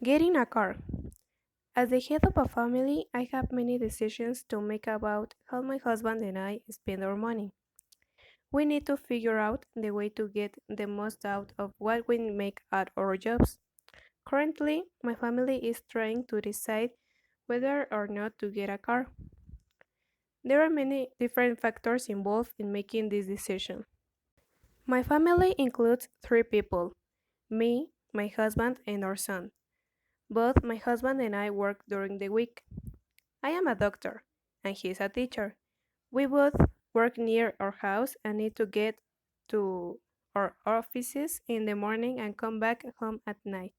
Getting a car. As the head of a family, I have many decisions to make about how my husband and I spend our money. We need to figure out the way to get the most out of what we make at our jobs. Currently, my family is trying to decide whether or not to get a car. There are many different factors involved in making this decision. My family includes three people: me, my husband, and our son. Both my husband and I work during the week. I am a doctor, and he is a teacher. We both work near our house and need to get to our offices in the morning and come back home at night.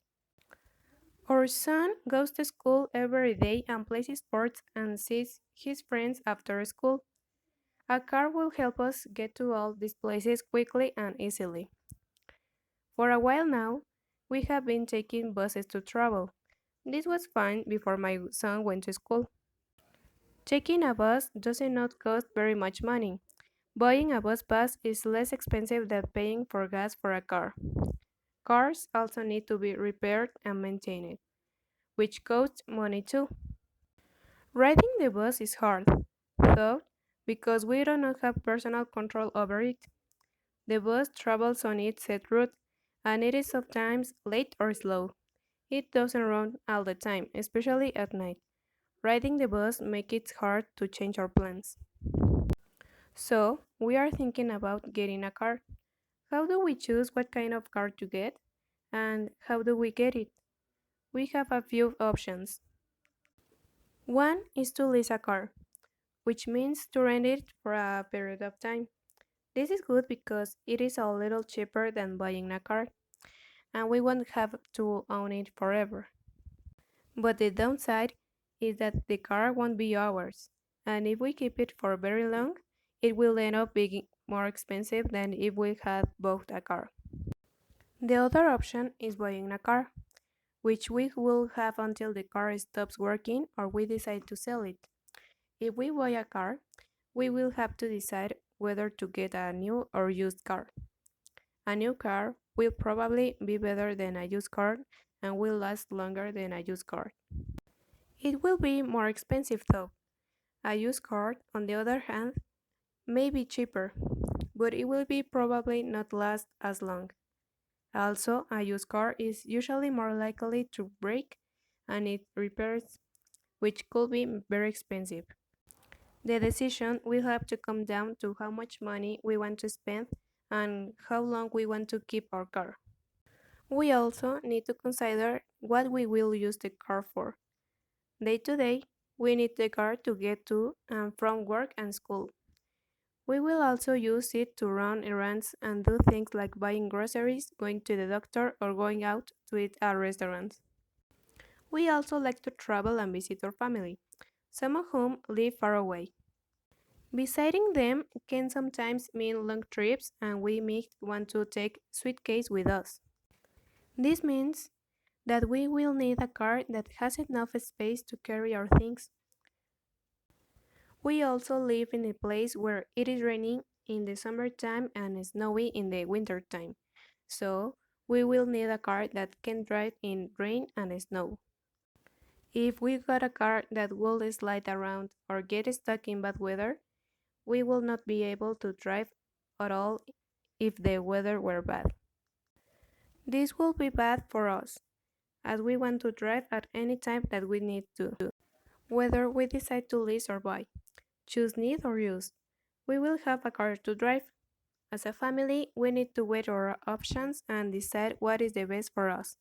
Our son goes to school every day and plays sports and sees his friends after school. A car will help us get to all these places quickly and easily. For a while now, we have been taking buses to travel. This was fine before my son went to school. Taking a bus does not cost very much money. Buying a bus pass is less expensive than paying for gas for a car. Cars also need to be repaired and maintained, which costs money too. Riding the bus is hard, though, because we do not have personal control over it. The bus travels on its set route, and it is sometimes late or slow. It doesn't run all the time, especially at night. Riding the bus makes it hard to change our plans. So, we are thinking about getting a car. How do we choose what kind of car to get? And how do we get it? We have a few options. One is to lease a car, which means to rent it for a period of time. This is good because it is a little cheaper than buying a car, and we won't have to own it forever. But the downside is that the car won't be ours, and if we keep it for very long, it will end up being more expensive than if we had bought a car. The other option is buying a car, which we will have until the car stops working or we decide to sell it. If we buy a car, we will have to decide whether to get a new or used car. A new car will probably be better than a used car and will last longer than a used car. It will be more expensive though. A used car, on the other hand, may be cheaper, but it will be probably not last as long. Also, a used car is usually more likely to break and need repairs, which could be very expensive. The decision will have to come down to how much money we want to spend and how long we want to keep our car. We also need to consider what we will use the car for. Day to day, we need the car to get to and from work and school. We will also use it to run errands and do things like buying groceries, going to the doctor, or going out to eat at restaurants. We also like to travel and visit our family, some of whom live far away. Visiting them can sometimes mean long trips, and we may want to take suitcase with us. This means that we will need a car that has enough space to carry our things. We also live in a place where it is raining in the summertime and snowy in the wintertime, so we will need a car that can drive in rain and snow. If we got a car that will slide around or get stuck in bad weather, we will not be able to drive at all if the weather were bad. This will be bad for us, as we want to drive at any time that we need to, whether we decide to lease or buy. Choose need or use. We will have a car to drive. As a family, we need to weigh our options and decide what is the best for us.